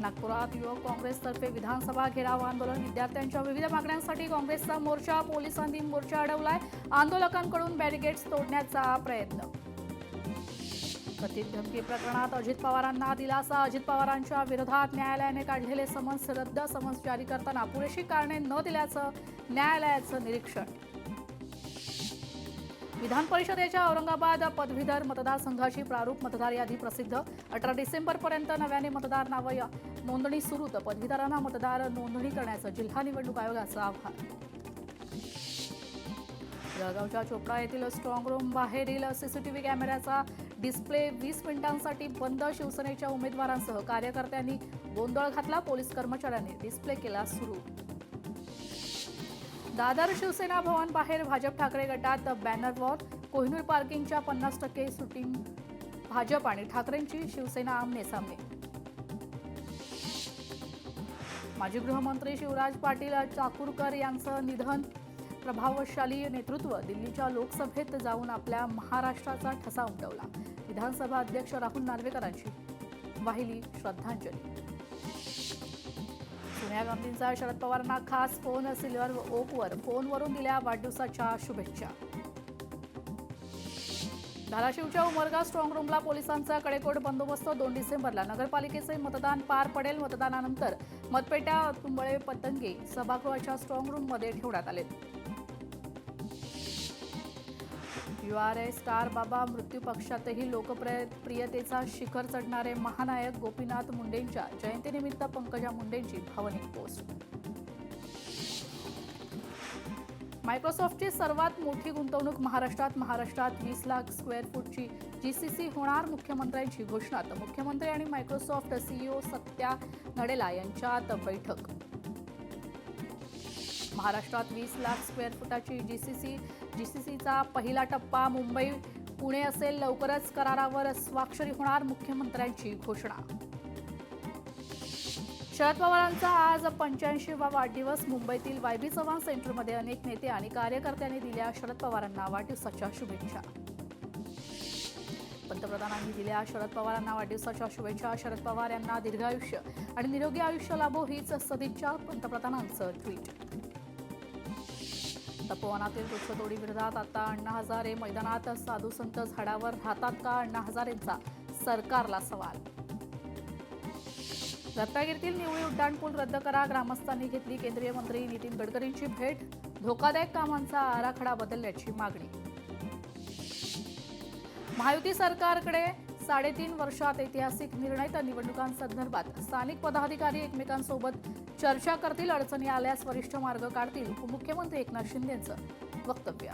नागपुरात युवक काँग्रेसतर्फे विधानसभा घेराव आंदोलन. विद्यार्थ्यांच्या विविध मागण्यांसाठी काँग्रेसचा मोर्चा. पोलिसांनी मोर्चा अडवलाय. आंदोलकांकडून बॅरिकेड्स तोडण्याचा प्रयत्न. कथित धमकी प्रकरणात अजित पवारांना दिलासा. अजित पवारांच्या विरोधात न्यायालयाने काढलेले समन्स रद्द. समन्स जारी करताना पुरेशी कारणे न दिल्याचं न्यायालयाचं निरीक्षण. विधान परिषदेच्या औरंगाबाद पदवीधर मतदारसंघाची प्रारूप मतदार यादी प्रसिद्ध. 18 डिसेंबरपर्यंत नव्याने मतदार नाव नोंदणी सुरू. तर पदवीधरांना मतदार नोंदणी करण्याचं जिल्हा निवडणूक आयोगाचं आवाहन. जळगावच्या चोपडा येथील स्ट्रॉंग रूम बाहेरील सीसीटीव्ही कॅमेऱ्याचा डिस्प्ले 20 मिनिटांसाठी बंद. शिवसेनेच्या उमेदवारांसह कार्यकर्त्यांनी गोंधळ घातला. पोलीस कर्मचाऱ्यांनी डिस्प्ले केला सुरू. दादर शिवसेना भवन बाहेर भाजप ठाकरे गटात बॅनर वॉर. कोहिनूर पार्किंगच्या 50% शूटिंग. भाजप आणि ठाकरेंची शिवसेना आमने सामने. माजी गृहमंत्री शिवराज पाटील चाकूरकर यांचं निधन. प्रभावशाली नेतृत्व. दिल्लीच्या लोकसभेत जाऊन आपल्या महाराष्ट्राचा ठसा उमटवला. विधानसभा अध्यक्ष राहुल नार्वेकरांची वाहिली श्रद्धांजली. सोनिया गांधींचा शरद पवारांना खास फोन. सिल्व्हर ओकवर फोनवरून दिल्या वाढदिवसाच्या शुभेच्छा. धाराशिवच्या उमरगा स्ट्रॉंग रूमला पोलिसांचा कडेकोट बंदोबस्त. 2 डिसेंबरला नगरपालिकेचे मतदान पार पडेल. मतदानानंतर मतपेट्या, तुंबळे, पतंगे सभागृहाच्या स्ट्रॉंग रूममध्ये ठेवण्यात आले. URA स्टार बाबा मृत्यू. पक्षातही लोकप्रियतेचा शिखर चढणारे महानायक गोपीनाथ मुंडेंच्या जयंतीनिमित्त पंकजा मुंडेंची भावनिक पोस्ट. मायक्रोसॉफ्टची सर्वात मोठी गुंतवणूक महाराष्ट्रात. 20 लाख स्क्वेअर फूटची GCC होणार. मुख्यमंत्र्यांची घोषणा. तर मुख्यमंत्री आणि मायक्रोसॉफ्ट CEO सत्या नडेला यांच्यात बैठक. महाराष्ट्रात 20 लाख स्क्वेअर फुटाची GCCचा पहिला टप्पा मुंबई पुणे असेल. लवकरच करारावर स्वाक्षरी होणार. मुख्यमंत्र्यांची घोषणा. शरद पवारांचा आज 85वा वाढदिवस. मुंबईतील YB चव्हाण सेंटरमध्ये अनेक नेते आणि कार्यकर्त्यांनी दिल्या शरद पवारांना वाढदिवसाच्या शुभेच्छा. पंतप्रधानांनी दिल्या शरद पवारांना वाढदिवसाच्या शुभेच्छा. शरद पवार यांना दीर्घायुष्य आणि निरोगी आयुष्य लाभो हीच सदिच्छा. पंतप्रधानांचं ट्विट. तपोवनातील वृक्षतोडी विरोधात आता अण्णा हजारे मैदानात. साधू संत झाडावर राहतात का? अण्णा हजारेंचा सरकारला सवाल. रत्नागिरीतील निवळी उड्डाणपूल रद्द करा. ग्रामस्थांनी घेतली केंद्रीय मंत्री नितीन गडकरींची भेट. धोकादायक कामांचा आराखडा बदलण्याची मागणी. महायुती सरकारकडे 3.5 वर्षात ऐतिहासिक निर्णय. तर निवडणुकांसंदर्भात स्थानिक पदाधिकारी एकमेकांसोबत चर्चा करतील. अडचणी आल्यास वरिष्ठ मार्ग काढतील. उपमुख्यमंत्री एकनाथ शिंदेंचं वक्तव्य.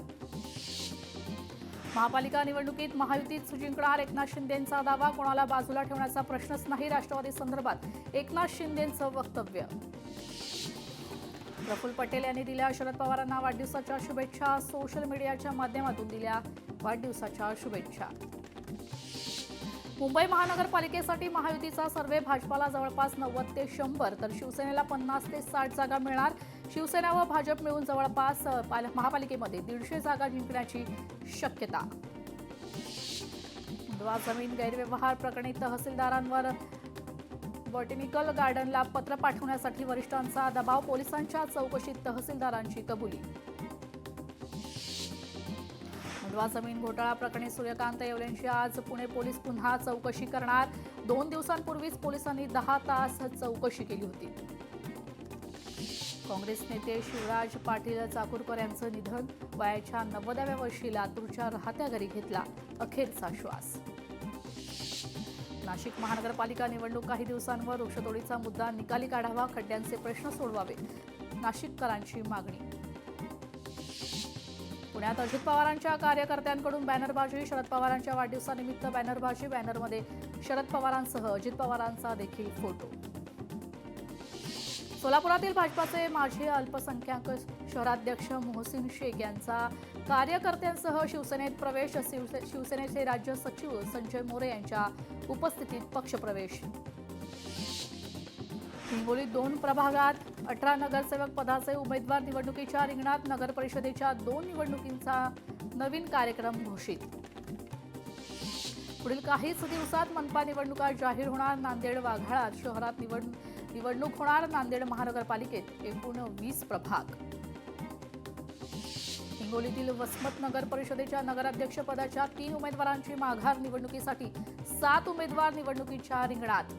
महापालिका निवडणुकीत महायुतीत जिंकणार. एकनाथ शिंदेंचा दावा. कोणाला बाजूला ठेवण्याचा प्रश्नच नाही. राष्ट्रवादी संदर्भात एकनाथ शिंदेंचं वक्तव्य. प्रफुल्ल पटेल यांनी दिल्या शरद पवारांना वाढदिवसाच्या शुभेच्छा. सोशल मीडियाच्या माध्यमातून दिल्या वाढदिवसाच्या शुभेच्छा. मुंबई महानगरपालिकेसाठी महायुतीचा सर्व्हे. भाजपाला जवळपास 90 ते 100 तर शिवसेनेला 50 ते 60 जागा मिळणार. शिवसेना व भाजप मिळून जवळपास महापालिकेमध्ये 150 जागा जिंकण्याची शक्यता. मुंडवा जमीन गैरव्यवहार प्रकरणी तहसीलदारांवर बॉटॅनिकल गार्डनला पत्र पाठवण्यासाठी वरिष्ठांचा दबाव. पोलिसांच्या चौकशीत तहसीलदारांची कबुली. मुंडवा जमीन घोटाळा प्रकरणी सूर्यकांत येवलेंची आज पुणे पोलीस पुन्हा चौकशी करणार. 2 दिवसांपूर्वीच पोलिसांनी 10 तास चौकशी केली होती. काँग्रेस नेते शिवराज पाटील चाकूरकर यांचं निधन. वयाच्या 90व्या वर्षी लातूरच्या राहत्या घरी घेतला अखेरचा श्वास. नाशिक महानगरपालिका निवडणूक काही दिवसांवर. वृक्षतोडीचा मुद्दा निकाली काढावा. खड्ड्यांचे प्रश्न सोडवावे. नाशिककरांची मागणी. पुण्यात अजित पवारांच्या कार्यकर्त्यांकडून बॅनरबाजी. शरद पवारांच्या वाढदिवसानिमित्त बॅनरबाजी. बॅनरमध्ये शरद पवारांसह अजित पवारांचा देखील फोटो. सोलापुरातील भाजपाचे माजी अल्पसंख्याक शहराध्यक्ष मोहसिन शेख यांचा कार्यकर्त्यांसह शिवसेनेत प्रवेश. शिवसेनेचे राज्य सचिव संजय मोरे यांच्या उपस्थितीत पक्षप्रवेश. हिंगोलीत 2 प्रभागात 18 नगरसेवक पदाचे उमेदवार निवडणुकीच्या रिंगणात. नगर परिषदेच्या 2 निवडणुकींचा नवीन कार्यक्रम घोषित. पुढील काहीच दिवसात मनपा निवडणुका जाहीर होणार. नांदेड वाघाळा शहरात निवडणूक होणार. नांदेड महानगरपालिकेत एकूण 20 प्रभाग. हिंगोलीतील वसमत नगर परिषदेच्या नगराध्यक्षपदाच्या 3 उमेदवारांची माघार. निवडणुकीसाठी 7 उमेदवार निवडणुकीच्या रिंगणात.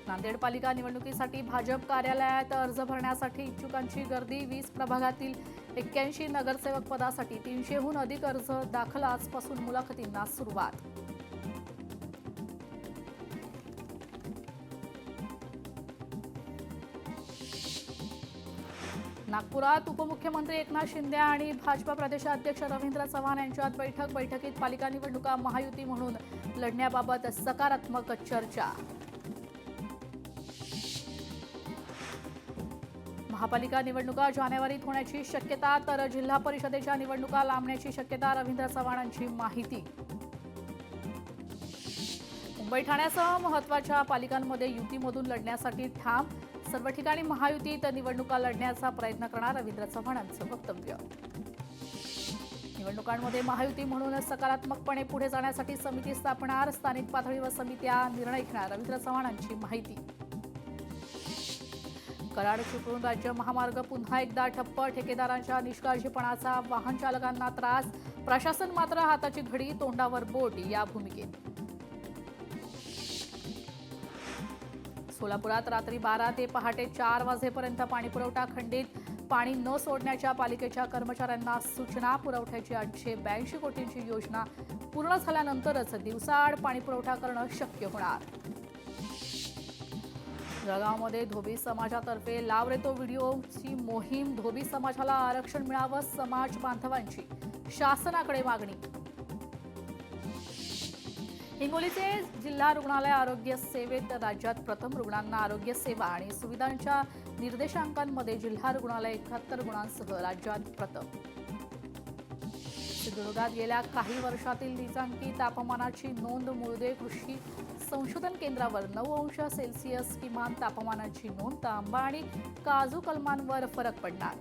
नांदेड पालिका निवडणुकीसाठी भाजप कार्यालयात अर्ज भरण्यासाठी इच्छुकांची गर्दी. 20 प्रभागातील 81 नगरसेवक पदासाठी 300हून अधिक अर्ज दाखल. आजपासून मुलाखतींना सुरुवात. नागपुरात उपमुख्यमंत्री एकनाथ शिंदे आणि भाजपा प्रदेशाध्यक्ष रवींद्र चव्हाण यांच्यात बैठकीत पालिका निवडणुका महायुती म्हणून लढण्याबाबत सकारात्मक चर्चा. महापालिका निवडणुका जानेवारीत होण्याची शक्यता, तर जिल्हा परिषदेच्या निवडणुका लांबण्याची शक्यता. रवींद्र चव्हाणांची माहिती. मुंबई ठाण्यासह महत्त्वाच्या पालिकांमध्ये युतीमधून लढण्यासाठी ठाम. सर्व ठिकाणी महायुतीत निवडणुका लढण्याचा प्रयत्न करणार. रवींद्र चव्हाणांचं वक्तव्य. निवडणुकांमध्ये महायुती म्हणून सकारात्मकपणे पुढे जाण्यासाठी समिती स्थापणार. स्थानिक पातळीवर समित्या निर्णय घेणार. रवींद्र चव्हाणांची माहिती. कराड चिपळूण राज्य महामार्ग पुन्हा एकदा ठप्प. ठेकेदारांच्या निष्काळजीपणाचा वाहन चालकांना त्रास. प्रशासन मात्र हाताची घडी तोंडावर बोट या भूमिकेत. सोलापुरात रात्री 12 ते पहाटे 4 वाजेपर्यंत पाणीपुरवठा खंडित. पाणी न सोडण्याच्या पालिकेच्या कर्मचाऱ्यांना सूचना. पुरवठ्याची 882 कोटींची योजना पूर्ण झाल्यानंतरच दिवसाआड पाणीपुरवठा करणं शक्य होणार. जळगावमध्ये धोबी समाजातर्फे लाव रे तो व्हिडिओची मोहीम. धोबी समाजाला आरक्षण मिळावं, समाज बांधवांची शासनाकडे मागणी. हिंगोलीचे जिल्हा रुग्णालय आरोग्य सेवेत राज्यात प्रथम. रुग्णांना आरोग्य सेवा आणि सुविधांच्या निर्देशांकांमध्ये जिल्हा रुग्णालय 71 गुणांसह राज्यात प्रथम. सिंधुदुर्गात गेल्या काही वर्षातील नीचांकी तापमानाची नोंद. मुळदे कृषी संशोधन केंद्रावर 9 अंश सेल्सिअस किमान तापमानाची नोंद. आंबा आणि काजू कलमांवर फरक पडणार.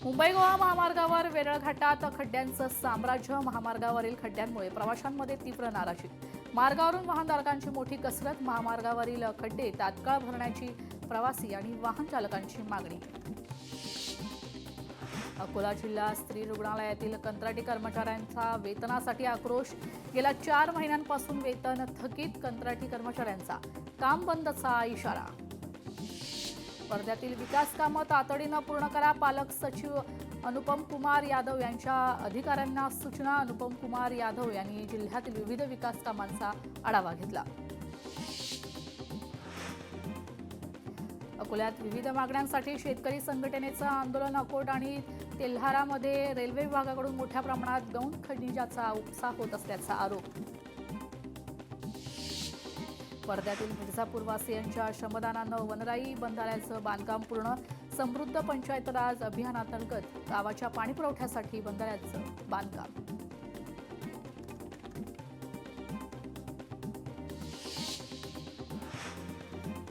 मुंबई गोवा महामार्गावर वेरळ घाटात खड्ड्यांचं साम्राज्य. महामार्गावरील खड्ड्यांमुळे प्रवाशांमध्ये तीव्र नाराजी. मार्गावरून वाहनधारकांची मोठी कसरत. महामार्गावरील खड्डे तात्काळ भरण्याची प्रवासी आणि वाहन चालकांची मागणी. अकोला जिल्हा स्त्री रुग्णालयातील कंत्राटी कर्मचाऱ्यांचा वेतनासाठी आक्रोश. गेल्या 4 महिन्यांपासून वेतन थकीत. कंत्राटी कर्मचाऱ्यांचा काम बंदचा इशारा. वर्ध्यातील विकास कामं तातडीनं पूर्ण करा. पालक सचिव अनुपम कुमार यादव यांच्या अधिकाऱ्यांना सूचना. अनुपम कुमार यादव यांनी जिल्ह्यातील विविध विकास कामांचा आढावा घेतला. अकोल्यात विविध मागण्यांसाठी शेतकरी संघटनेचं आंदोलन. अकोट आणि तेल्हारामध्ये रेल्वे विभागाकडून मोठ्या प्रमाणात गौण खनिजाचा उपसा होत असल्याचा आरोप. वर्ध्यातील मिर्झापूरवासियांच्या श्रमदानानं वनराई बंधाऱ्याचं बांधकाम पूर्ण. समृद्ध पंचायत राज अभियानांतर्गत गावाच्या पाणीपुरवठ्यासाठी बंधाऱ्याचं बांधकाम.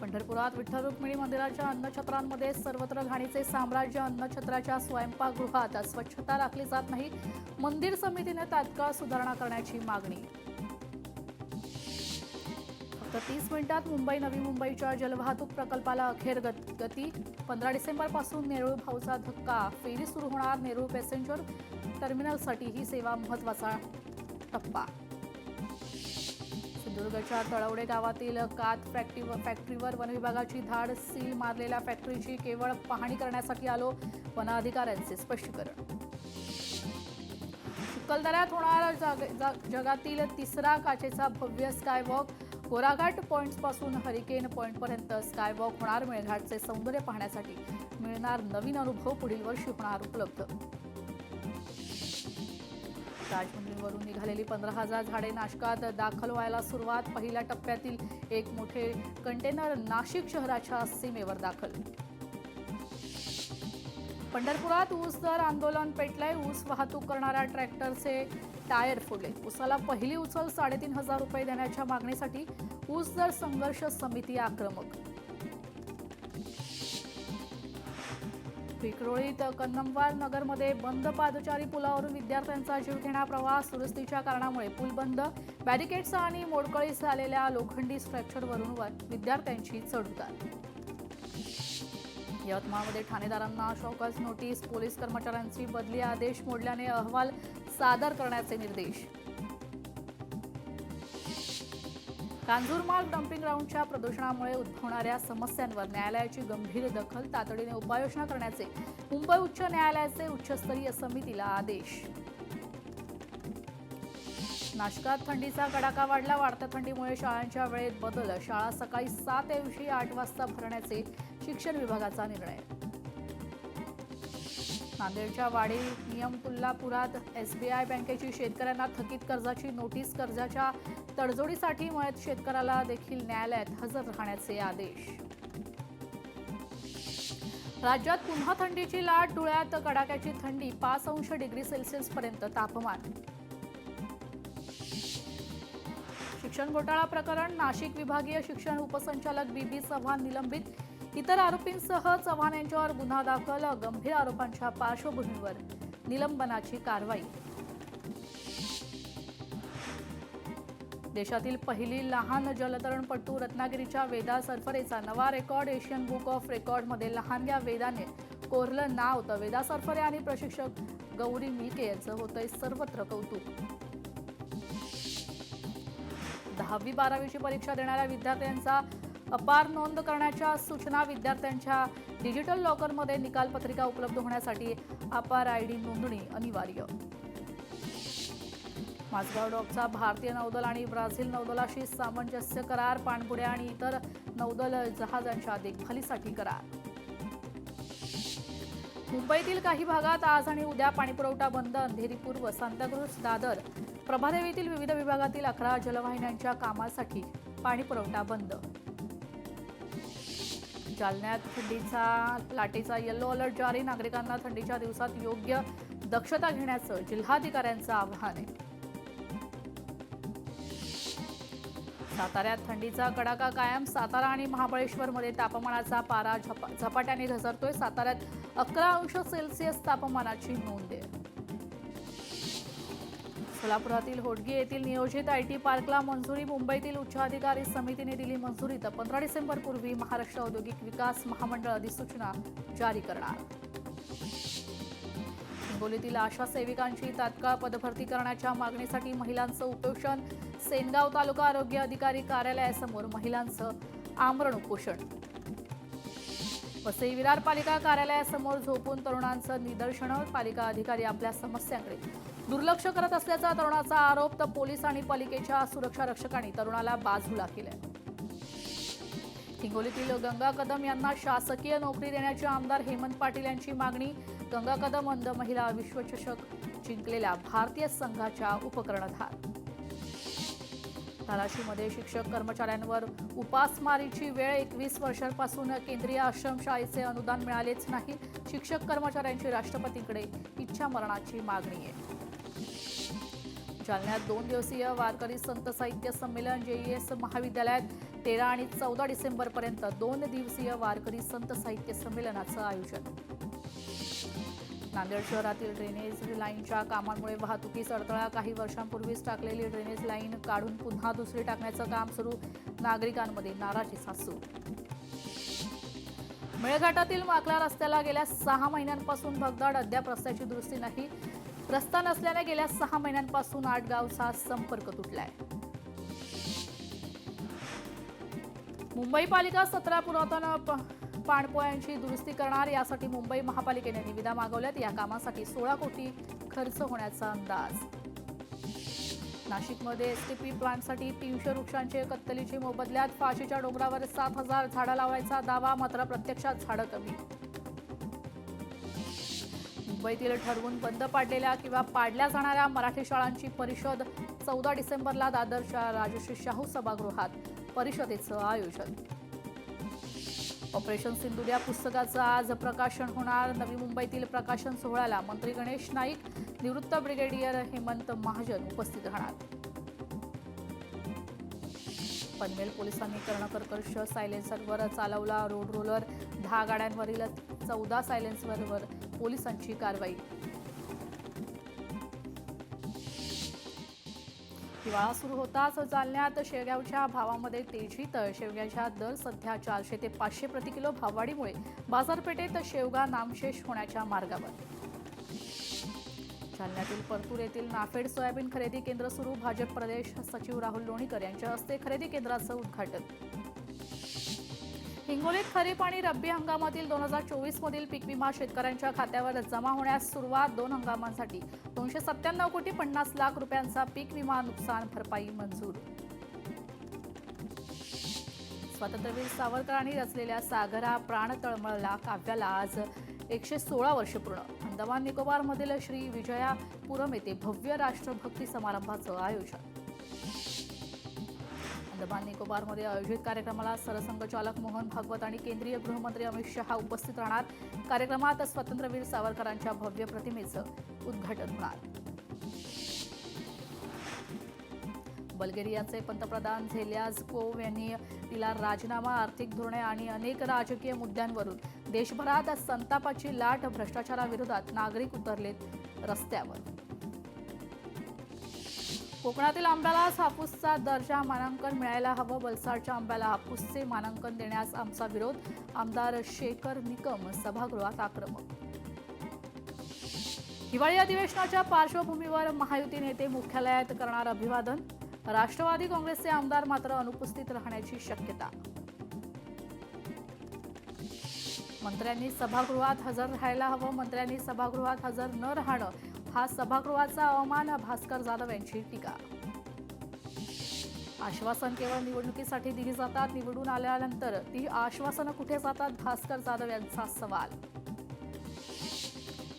पंढरपुरात विठ्ठल रुक्मिणी मंदिराच्या अन्नछत्रांमध्ये सर्वत्र घाणीचे साम्राज्य. अन्नछत्राच्या स्वयंपाकगृहात स्वच्छता राखली जात नाही. मंदिर समितीने तात्काळ सुधारणा करण्याची मागणी. फक्त 30 मिनिटात मुंबई नवी मुंबईच्या जलवाहतूक प्रकल्पाला अखेर गती. 15 डिसेंबरपासून नेरूळ भाऊचा धक्का. फेरी सुरू होणार. नेरूळ पॅसेंजर टर्मिनलसाठी ही सेवा महत्त्वाचा टप्पा. सिंधुदुर्गच्या तळवडे गावातील कात फॅक्टरीवर वनविभागाची धाड. सील मारलेल्या फॅक्टरीची केवळ पाहणी करण्यासाठी आलो. वन अधिकाऱ्यांचे स्पष्टीकरण. चिखलदऱ्यात होणार जगातील 3रा काचेचा भव्य स्कायवॉक. गोराघाट पॉइंट्सपासून हरिकेन पॉइंटपर्यंत स्कायवॉक होणार. मेळघाटचे सौंदर्य पाहण्यासाठी मिळणार नवीन अनुभव. पुढील वर्षी होणार उपलब्ध. राजमुंद्रीवरून निघालेली 15,000 झाडे नाशकात. दाखल व्हायला सुरुवात. पहिल्या टप्प्यातील एक मोठे कंटेनर नाशिक शहराच्या सीमेवर दाखल. पंढरपुरात ऊस दर आंदोलन पेटलंय. ऊस वाहतूक करणाऱ्या ट्रॅक्टरचे टायर फोडले. ऊसाला पहिली उचल 3,500 रुपये देण्याच्या मागणीसाठी ऊस दर संघर्ष समिती आक्रमक. विक्रोळीत कन्नमवार नगरमध्ये बंद पादचारी पुलावरून विद्यार्थ्यांचा जीवघेणा प्रवास. दुरुस्तीच्या कारणामुळे पूल बंद. बॅरिकेड्स आणि मोडकळीस झालेल्या लोखंडी स्ट्रक्चरवरून विद्यार्थ्यांची चढउतार. यवतमाळमध्ये ठाणेदारांना शौकस नोटीस. पोलीस कर्मचाऱ्यांची बदली आदेश मोडल्याने अहवाल सादर करण्याचे निर्देश. कांजूरमार्ग डम्पिंग ग्राउंडच्या प्रदूषणामुळे उद्भवणाऱ्या समस्यांवर न्यायालयाची गंभीर दखल. तातडीने उपाययोजना करण्याचे मुंबई उच्च न्यायालयाचे उच्चस्तरीय समितीला आदेश. नाशकात थंडीचा कडाका वाढला. वाढत्या थंडीमुळे शाळांच्या वेळेत बदल. शाळा सकाळी 7 ऐवजी 8 वाजता भरण्याचे शिक्षण विभागाचा निर्णय. नांदेडच्या वाडी नियमतुल्लापुरात एसबीआय बँकेची शेतकऱ्यांना थकीत कर्जाची नोटीस. कर्जाच्या तडजोडीसाठी मयत शेतकऱ्याला देखील न्यायालयात हजर राहण्याचे आदेश. राज्यात पुन्हा थंडीची लाट. धुळ्यात कडाक्याची थंडी. 5 अंश पर्यंत तापमान. शिक्षण घोटाळा प्रकरण. नाशिक विभागीय शिक्षण उपसंचालक बीबी चव्हाण निलंबित. इतर आरोपींसह चव्हाण यांच्यावर गुन्हा दाखल. गंभीर आरोपांच्या पार्श्वभूमीवर निलंबनाची कारवाई. देशातील पहिली लहान जलतरणपटू रत्नागिरीच्या वेदा सरफरेचा नवा रेकॉर्ड. एशियन बुक ऑफ रेकॉर्डमध्ये लहानग्या वेदाने कोरलं नाव. तर वेदा सरफरे आणि प्रशिक्षक गौरी मिल्के यांचं होतंय सर्वत्र कौतुक. 10वी-12वीची परीक्षा देणाऱ्या विद्यार्थ्यांचा अपार नोंद करण्याच्या सूचना. विद्यार्थ्यांच्या डिजिटल लॉकरमध्ये निकाल पत्रिका उपलब्ध होण्यासाठी अपार आयडी नोंदणी अनिवार्य. माझगाव डॉकचा भारतीय नौदल आणि ब्राझील नौदलाशी सामंजस्य करार. पाणबुड्या आणि इतर नौदल जहाजांच्या देखभालीसाठी करार. मुंबईतील काही भागात आज आणि उद्या पाणीपुरवठा बंद. अंधेरी पूर्व, सांताक्रूज, दादर, प्रभादेवीतील विविध विभागातील 11 जलवाहिन्यांच्या कामासाठी पाणीपुरवठा बंद. जालन्यात थंडीचा लाटेचा येलो अलर्ट जारी. नागरिकांना थंडीच्या दिवसात योग्य दक्षता घेण्याचं जिल्हाधिकाऱ्यांचं आवाहन आहे. साताऱ्यात थंडीचा कडाका कायम. सातारा आणि महाबळेश्वरमध्ये तापमानाचा पारा झपाट्याने घसरतोय. साताऱ्यात 11 अंश तापमानाची नोंद आहे. सोलापुरातील होडगी येथील नियोजित आयटी पार्कला मंजुरी. मुंबईतील उच्चाधिकारी समितीने दिली मंजुरी. तर 15 डिसेंबरपूर्वी महाराष्ट्र औद्योगिक विकास महामंडळ अधिसूचना जारी करणार. हिंगोलीतील आशा सेविकांची तात्काळ पदभरती करण्याच्या मागणीसाठी महिलांचं उपोषण. सेनगाव तालुका आरोग्य अधिकारी कार्यालयासमोर महिलांचं आमरण उपोषण. वसई विरार पालिका कार्यालयासमोर झोपून तरुणांचं निदर्शनं. पालिका अधिकारी आपल्या समस्यांकडे दुर्लक्ष करत असल्याचा तरुणाचा आरोप. तर पोलीस आणि पालिकेच्या सुरक्षा रक्षकांनी तरुणाला बाजूला केलंय. हिंगोलीतील गंगा कदम यांना शासकीय नोकरी देण्याची आमदार हेमंत पाटील यांची मागणी. गंगा कदम अंध महिला विश्वचषक जिंकलेल्या भारतीय संघाच्या उपकर्णधार. धाराशिवमध्ये शिक्षक कर्मचाऱ्यांवर उपासमारीची वेळ. 21 वर्षांपासून केंद्रीय आश्रमशाळेचे अनुदान मिळालेच नाही. शिक्षक कर्मचाऱ्यांची राष्ट्रपतींकडे इच्छामरणाची मागणी आहे. जालन्यात 2 दिवसीय वारकरी संत साहित्य संमेलन. जेईएस महाविद्यालयात 13 आणि 14 डिसेंबरपर्यंत 2 दिवसीय वारकरी संत साहित्य संमेलनाचं आयोजन. नांदेड शहरातील ड्रेनेज लाईनच्या कामांमुळे वाहतुकीस अडथळा. काही वर्षांपूर्वीच टाकलेली ड्रेनेज लाईन काढून पुन्हा दुसरी टाकण्याचं काम सुरू. नागरिकांमध्ये नाराजीचा सूर. मेळघाटातील माकला रस्त्याला गेल्या 6 महिन्यांपासून भगदाड. अद्याप रस्त्याची दुरुस्ती नाही. रस्ता नसल्याने गेल्या 6 महिन्यांपासून 8 गावचा संपर्क तुटलाय. मुंबई पालिका 17 पुरातन पाणपोळ्यांची दुरुस्ती करणार. यासाठी मुंबई महापालिकेने निविदा मागवल्यात. या कामासाठी 16 कोटी खर्च होण्याचा अंदाज. नाशिकमध्ये एसटीपी प्लांटसाठी 300 वृक्षांचे कत्तलीचे मोबदल्यात. फाशीच्या डोंगरावर 7,000 झाडं लावायचा दावा. मात्र प्रत्यक्षात झाडं कमी. मुंबईतील ठरवून बंद पाडलेल्या किंवा पाडल्या जाणाऱ्या मराठी शाळांची परिषद. 14 डिसेंबरला दादरच्या राजश्री शाहू सभागृहात परिषदेचं आयोजन. ऑपरेशन सिंधूर या पुस्तकाचं आज प्रकाशन होणार. नवी मुंबईतील प्रकाशन सोहळ्याला मंत्री गणेश नाईक, निवृत्त ब्रिगेडियर हेमंत महाजन उपस्थित राहणार. पनवेल पोलिसांनी कर्णकर्कश सायलेन्सरवर चालवला रोड रोलर. 10 गाड्यांवरील 14 सायलेन्सरवर पोलिसांची कारवाई. हिवाळा सुरू होताच जालन्यात शेवग्याच्या भावामध्ये तेजी. तर शेवग्याचा दर सध्या 400 ते 500 प्रति किलो भाववाढीमुळे बाजारपेठेत शेवगा नामशेष होण्याच्या मार्गावर. जालन्यातील परतूर येथील नाफेड सोयाबीन खरेदी केंद्र सुरू. भाजप प्रदेश सचिव राहुल लोणीकर यांच्या हस्ते खरेदी केंद्राचं उद्घाटन. हिंगोलीत खरीप आणि रब्बी हंगामातील 2024 मधील पीक विमा शेतकऱ्यांच्या खात्यावर जमा होण्यास सुरुवात. 2 हंगामांसाठी 297 कोटी 50 लाख रुपयांचा पीक विमा नुकसान भरपाई मंजूर. स्वातंत्र्यवीर सावरकरांनी रचलेल्या सागरा प्राण तळमळला काव्याला आज 116 वर्ष पूर्ण. अंदमान निकोबारमधील श्री विजयापुरम येथे भव्य राष्ट्रभक्ती समारंभाचं आयोजन. अंदमान निकोबारमध्ये आयोजित कार्यक्रमाला सरसंघचालक मोहन भागवत आणि केंद्रीय गृहमंत्री अमित शहा उपस्थित राहणार. कार्यक्रमात स्वातंत्र्यवीर सावरकरांच्या भव्य प्रतिमेचं उद्घाटन होणार. बल्गेरियाचे पंतप्रधान झेल्याझकोव यांनी दिला राजीनामा. आर्थिक धोरणे आणि अनेक राजकीय मुद्द्यांवरून देशभरात संतापाची लाट. भ्रष्टाचाराविरोधात नागरिक उतरलेत रस्त्यावर. कोकणातील आंब्यालाच हापूसचा दर्जा मानांकन मिळायला हवं. वलसाडच्या आंब्याला हापूसचे मानांकन देण्यास आमचा विरोध. आमदार शेखर निकम सभागृहात आक्रमक. हिवाळी अधिवेशनाच्या पार्श्वभूमीवर महायुती नेते मुख्यालयात करणार अभिवादन. राष्ट्रवादी काँग्रेसचे आमदार मात्र अनुपस्थित राहण्याची शक्यता. मंत्र्यांनी सभागृहात हजर राहायला हवं. मंत्र्यांनी सभागृहात हजर न राहणं हा सभागृहाचा अवमान. भास्कर जाधव यांची टीका. आश्वासन केवळ निवडणुकीसाठी दिली जातात. निवडून आल्यानंतर ती आश्वासनं कुठे जातात? भास्कर जाधव यांचा सवाल.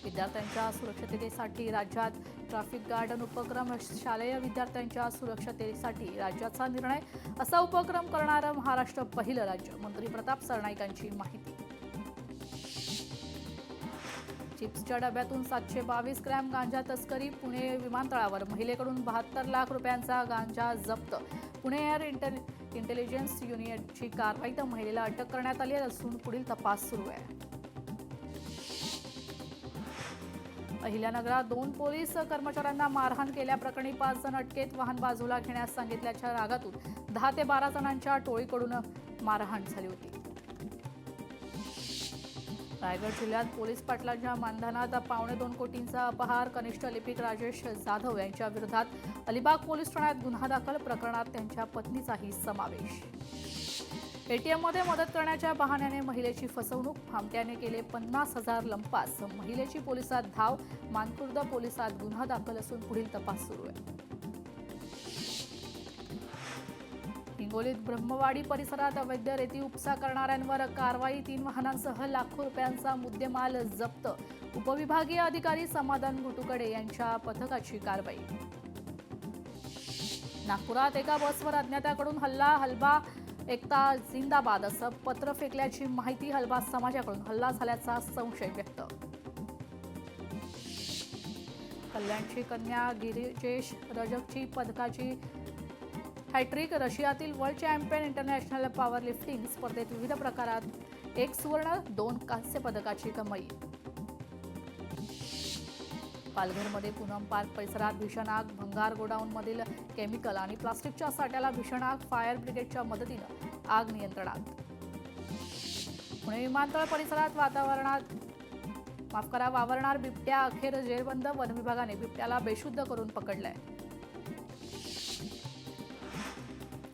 विद्यार्थ्यांच्या सुरक्षिततेसाठी राज्यात ट्रॅफिक गार्डन उपक्रम. शालेय विद्यार्थ्यांच्या सुरक्षिततेसाठी राज्याचा निर्णय. असा उपक्रम करणारं महाराष्ट्र पहिलं राज्य. मंत्री प्रताप सरनाईकांची माहिती. चिप्सच्या डब्यातून 722 ग्रॅम गांजा तस्करी. पुणे विमानतळावर महिलेकडून 72 लाख रुपयांचा गांजा जप्त. पुणे एअर इंटेलिजन्स युनिटची कारवाई. तर महिलेला अटक करण्यात आली असून पुढील तपास सुरू आहे. अहिल्यानगरात 2 पोलीस कर्मचाऱ्यांना मारहाण केल्याप्रकरणी 5 जण अटकेत. वाहन बाजूला घेण्यास सांगितल्याच्या रागातून 10 ते 12 जणांच्या टोळीकडून मारहाण झाली होती. रायगड जिल्ह्यात पोलीस पाटलांच्या मानधनात 2.25 कोटींचा अपहार. कनिष्ठ लिपिक राजेश जाधव यांच्या विरोधात अलिबाग पोलीस ठाण्यात गुन्हा दाखल. प्रकरणात त्यांच्या पत्नीचाही समावेश. एटीएममध्ये मदत करण्याच्या बहाण्याने महिलेची फसवणूक. भामट्याने केले 50,000 लंपास. महिलेची पोलिसात धाव. मानखुर्द पोलिसात गुन्हा दाखल असून पुढील तपास सुरू आहे. हिंगोलीत ब्रह्मवाडी परिसरात अवैध रेती उपसा करणाऱ्यांवर कारवाई. 3 वाहनांसह लाखो रुपयांचा मुद्देमाल जप्त. उपविभागीय अधिकारी समाधान घोटुकडे यांच्या पथकाची कारवाई. नागपुरात एका बसवर अज्ञाताकडून हल्ला एकता जिंदाबाद असं पत्र फेकल्याची माहिती. हलबा समाजाकडून हल्ला झाल्याचा संशय व्यक्त. कल्याणची कन्या गिरिजेश रजकची पदकाची हॅट्रिक. रशियातील world champion international power lifting स्पर्धेत विविध प्रकारात 1 सुवर्ण 2 कांस्य पदकाची कमाई. पालघरमध्ये पूनम पार्क परिसरात भीषण आग. भंगार गोडाऊनमधील केमिकल आणि प्लास्टिकच्या साठ्याला भीषण आग. फायर ब्रिगेडच्या मदतीनं आग नियंत्रणात. पुणे विमानतळ परिसरात वावरणार बिबट्या. अखेर जेरबंद. वन विभागाने बिबट्याला बेशुद्ध करून पकडलंय.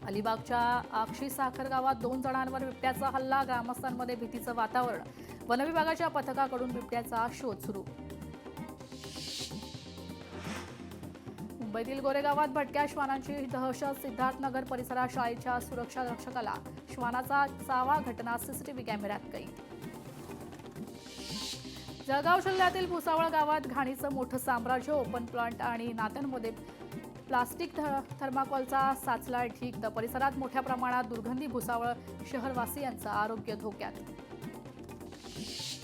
अलिबागच्या आक्षी साखर गावात 2 जणांवर बिबट्याचा हल्ला. ग्रामस्थांमध्ये भीतीचं वातावरण. वन विभागाच्या पथकाकडून बिबट्याचा शोध सुरू. मुंबईतील गोरेगावात भटक्या श्वानांची दहशत. सिद्धार्थनगर परिसरात शाळेच्या सुरक्षा रक्षकाला श्वानाचा चावा. घटना सीसीटीव्ही कॅमेऱ्यात कैद. जळगाव जिल्ह्यातील भुसावळ गावात घाणीचं मोठं साम्राज्य. ओपन प्लांट आणि नात्यांमध्ये प्लास्टिक थर्माकोलचा साचला ढीग. तर परिसरात मोठ्या प्रमाणात दुर्गंधी. भुसावळ शहरवासियांचं आरोग्य धोक्यात.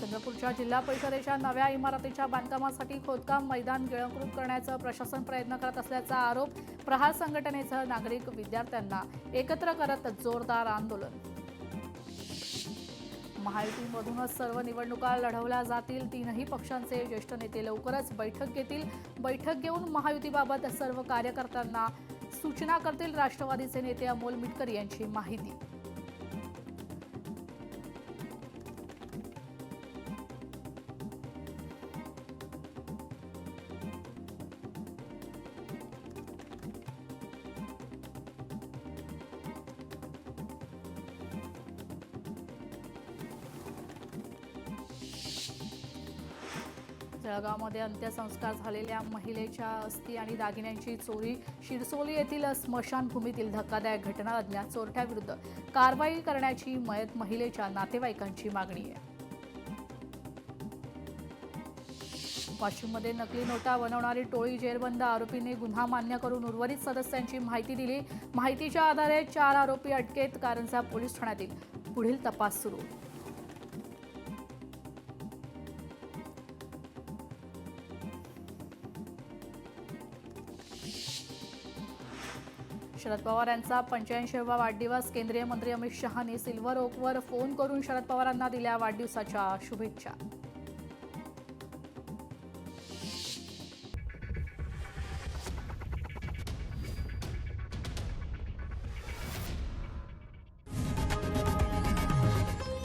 चंद्रपूरच्या जिल्हा परिषदेच्या नव्या इमारतीच्या बांधकामासाठी खोदकाम मैदान गिळंकृत करण्याचा प्रशासन प्रयत्न करत असल्याचा आरोप प्रहार संघटनेसह नागरिक विद्यार्थ्यांना एकत्र करत जोरदार आंदोलन. महायुतीमधूनच सर्व निवडणुका लढवल्या जातील. तीनही पक्षांचे ज्येष्ठ नेते लवकरच बैठक घेतील. बैठक घेऊन महायुतीबाबत सर्व कार्यकर्त्यांना सूचना करतील. राष्ट्रवादीचे नेते अमोल मिटकर यांची माहिती. जळगावमध्ये अंत्यसंस्कार झालेल्या महिलेच्या अस्थी आणि दागिन्यांची चोरी. शिरसोली येथील स्मशानभूमीतील धक्कादायक घटना. अज्ञात चोरट्याविरुद्ध कारवाई करण्याची मयत महिलेच्या नातेवाईकांची मागणी आहे. वाशिममध्ये नकली नोटा बनवणारी टोळी जेरबंद. आरोपींनी गुन्हा मान्य करून उर्वरित सदस्यांची माहिती दिली. माहितीच्या आधारे 4 आरोपी अटकेत. कारंजा पोलीस ठाण्यातील पुढील तपास सुरू. शरद पवार यांचा 85वा वाढदिवस. केंद्रीय मंत्री अमित शहांनी सिल्व्हर ओकवर फोन करून शरद पवारांना दिल्या वाढदिवसाच्या शुभेच्छा.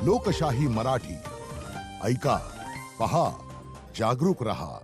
लोकशाही मराठी ऐका, पहा, जागरूक रहा.